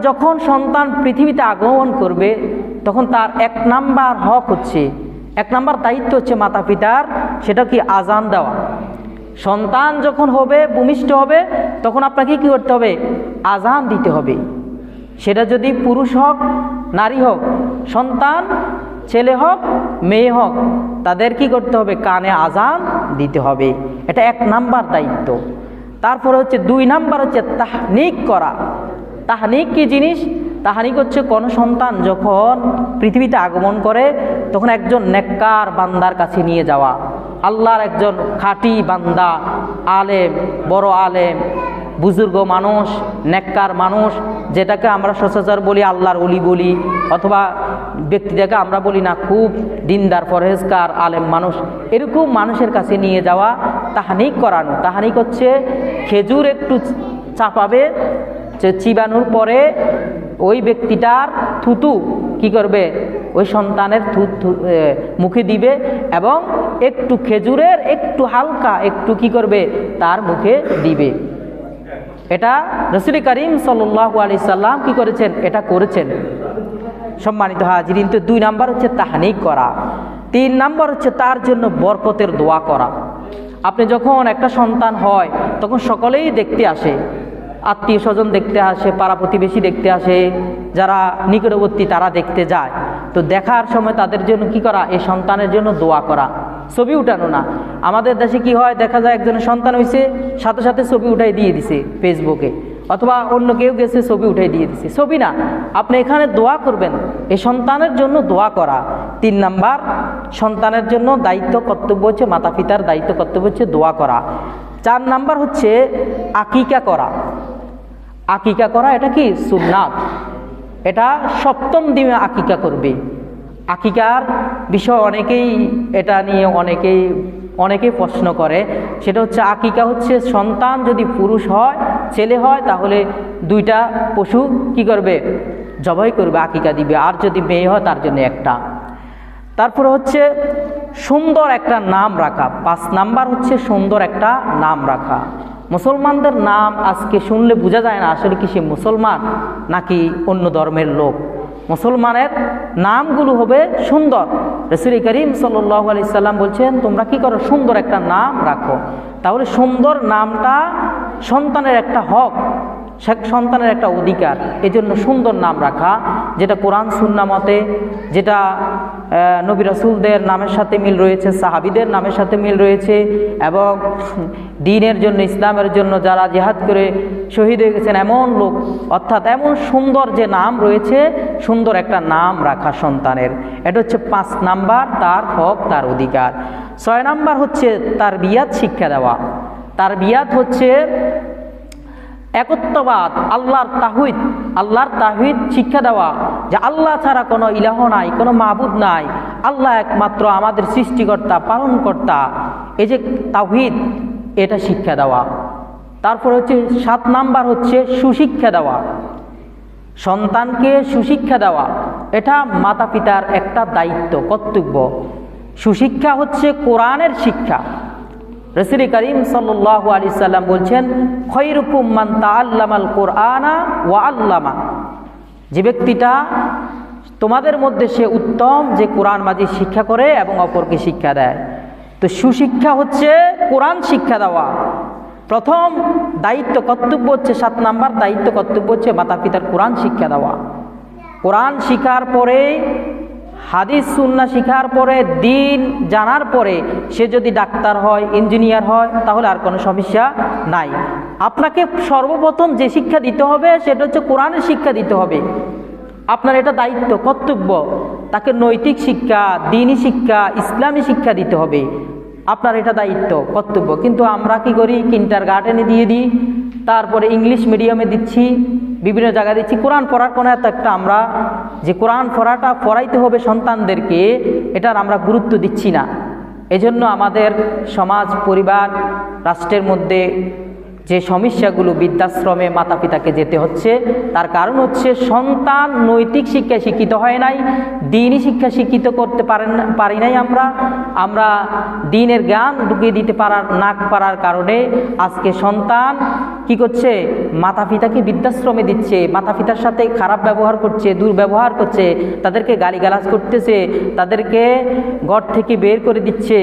যখন সন্তান পৃথিবীতে আগমন করবে তখন তার এক নাম্বার হক হচ্ছে, এক নাম্বার দায়িত্ব হচ্ছে মাতা পিতার, সেটা কি আজান দেওয়া। সন্তান যখন হবে, ভূমিষ্ঠ হবে, তখন আপনাকে কি করতে হবে? আজান দিতে হবে। সেটা যদি পুরুষ হোক নারী হোক, সন্তান ছেলে হোক মেয়ে হোক, তাদের কি করতে হবে? কানে আজান দিতে হবে। এটা এক নাম্বার দায়িত্ব। তারপরে হচ্ছে 2 নাম্বার হচ্ছে তাহনিক করা। তাহনিক কি জিনিস? তাহনিক হচ্ছে কোনো সন্তান যখন পৃথিবীতে আগমন করে তখন একজন নেককার বান্দার কাছে নিয়ে যাওয়া, আল্লাহর একজন খাঁটি বান্দা, আলেম, বড় আলেম, বুজুর্গ মানুষ, নেককার মানুষ, যেটাকে আমরা সচরাচর বলি আল্লাহর ওলি বলি, অথবা ব্যক্তিটাকে আমরা বলি না খুব দিনদার পরহেজগার আলেম মানুষ, এরকম মানুষের কাছে নিয়ে যাওয়া, তাহনিক করানো। তাহনিক হচ্ছে খেজুর একটু চাপাবে, চিবানোর পরে ওই ব্যক্তিটার থুতু কি করবে? ওই সন্তানের মুখে দিবে এবং একটু খেজুরের একটু হালকা একটু কি করবে? তার মুখে দিবে। এটা রাসূল করিম সাল্লাল্লাহু আলাইহি সাল্লাম কি করেছেন? এটা করেছেন। সম্মানিত হাজিরিন, তো 2 নাম্বার হচ্ছে তাহনিক করা। 3 নাম্বার হচ্ছে তার জন্য বরকতের দোয়া করা। আপনি যখন একটা সন্তান হয় তখন সকলেই দেখতে আসে, আত্মীয় স্বজন দেখতে আসে, পাড়া প্রতিবেশী দেখতে আসে, যারা নিকটবর্তী তারা দেখতে যায়। তো দেখার সময় তাদের জন্য কি করা? এই সন্তানের জন্য দোয়া করা, ছবি উঠানো না। আমাদের দেশে কি হয়? দেখা যায় একজনের সন্তান হয়েছে, সাথে সাথে ছবি উঠাই দিয়ে দিছে ফেসবুকে, অথবা অন্য কেউ গেছে ছবি উঠাই দিয়ে দিছে। ছবি না, আপনি এখানে দোয়া করবেন, এই সন্তানের জন্য দোয়া করা। 3 নাম্বার সন্তানের জন্য দায়িত্ব কর্তব্য হচ্ছে, মাতা পিতার দায়িত্ব কর্তব্য হচ্ছে দোয়া করা। 4 নাম্বার হচ্ছে আকিকা করা। আকিকা করা এটা কি? সুন্নাত। এটা 7ম দিনে আকিকা করবে। আকিকার বিষয় অনেকেই এটা নিয়ে অনেকেই প্রশ্ন করে। সেটা হচ্ছে আকিকা হচ্ছে সন্তান যদি পুরুষ হয়, ছেলে হয়, তাহলে 2টা পশু কি করবে? জবাই করবে, আকিকা দিবে। আর যদি মেয়ে হয় তার জন্য একটা। তারপরে হচ্ছে সুন্দর একটা নাম রাখা। 5 নাম্বার হচ্ছে সুন্দর একটা নাম রাখা। মুসলমানদের নাম আজকে শুনলে বোঝা যায় না আসলে কি সে মুসলমান নাকি অন্য ধর্মের লোক। মুসলমানের নামগুলো হবে সুন্দর। রাসূল করিম সাল্লাল্লাহু আলাইহি সাল্লাম বলছেন, তোমরা কি করো? সুন্দর একটা নাম রাখো। তাহলে সুন্দর নামটা সন্তানের একটা হক, সন্তানের একটা অধিকার। এজন্য সুন্দর নাম রাখা, যেটা কোরআন সুন্নাহ মতে, যেটা নবী রাসূলদের নামের সাথে মিল রয়েছে, সাহাবীদের নামের সাথে মিল রয়েছে, এবং দ্বীনের জন্য, ইসলামের জন্য যারা জিহাদ করে শহীদ হয়ে গেছেন এমন লোক, অর্থাৎ এমন সুন্দর যে নাম রয়েছে, সুন্দর একটা নাম রাখা সন্তানের। এটা হচ্ছে 5 নাম্বার, তার হক, তার অধিকার। 6 নাম্বার হচ্ছে তারবিয়াত শিক্ষা দেওয়া। তারবিয়াত হচ্ছে একত্ববাদ, আল্লাহর তাওহীদ শিক্ষা দেওয়া, যে আল্লাহ ছাড়া কোনো ইলাহ নাই, কোনো মাবুদ নাই, আল্লাহ একমাত্র আমাদের সৃষ্টিকর্তা, পালনকর্তা। এই যে তাওহীদ, এটা শিক্ষা দেওয়া। তারপর হচ্ছে 7 নাম্বার হচ্ছে সুশিক্ষা দেওয়া। সন্তানকে সুশিক্ষা দেওয়া এটা মাতা পিতার একটা দায়িত্ব, কর্তব্য। সুশিক্ষা হচ্ছে কোরআনের শিক্ষা। রাসূল করিম সাল্লাল্লাহু আলাইহি সাল্লাম বলছেন, খায়রুকুম মান তাআল্লামাল কুরআনা ওয়া আল্লামা। যে ব্যক্তিটা তোমাদের মধ্যে সে উত্তম, যে কোরআন মাজিদ শিক্ষা করে এবং অপরকে শিক্ষা দেয়। তো সুশিক্ষা হচ্ছে কোরআন শিক্ষা দেওয়া। প্রথম দায়িত্ব কর্তব্য হচ্ছে, 7 নাম্বার দায়িত্ব কর্তব্য হচ্ছে মাতা পিতার কোরআন শিক্ষা দেওয়া। কোরআন শিখার পরে, হাদিস সুন্নাহ শিখার পরে, দিন জানার পরে সে যদি ডাক্তার হয়, ইঞ্জিনিয়ার হয়, তাহলে আর কোনো সমস্যা নাই। আপনাকে সর্বপ্রথম যে শিক্ষা দিতে হবে সেটা হচ্ছে কোরআনের শিক্ষা দিতে হবে। আপনার এটা দায়িত্ব, কর্তব্য। তাকে নৈতিক শিক্ষা, দ্বীনি শিক্ষা, ইসলামী শিক্ষা দিতে হবে। আপনার এটা দায়িত্ব, কর্তব্য। কিন্তু আমরা কি করি? কিন্ডারগার্টেনে দিয়ে দিই, তারপরে ইংলিশ মিডিয়ামে দিচ্ছি, বিভিন্ন জায়গায় দিচ্ছি। কোরআন পড়ার কোনো একটা আমরা যে কোরআন পড়াটা পড়াইতে হবে সন্তানদেরকে, এটার আমরা গুরুত্ব দিচ্ছি না। এজন্য আমাদের সমাজ, পরিবার, রাষ্ট্রের মধ্যে যে সমস্যাগুলো বৃদ্ধাশ্রমে মাতা পিতাকে যেতে হচ্ছে, তার কারণ হচ্ছে সন্তান নৈতিক শিক্ষায় শিক্ষিত হয় নাই, দিনই শিক্ষা শিক্ষিত করতে পারি নাই। আমরা দিনের জ্ঞান ঢুকিয়ে দিতে না পারার কারণে আজকে সন্তান কি করছে, মাতা পিতাকে বৃদ্ধাশ্রমে দিচ্ছে, মাতা পিতার সাথে খারাপ ব্যবহার করছে, দুর্ব্যবহার করছে, তাদেরকে গালিগালাজ করতেছে, তাদেরকে ঘর থেকে বের করে দিচ্ছে।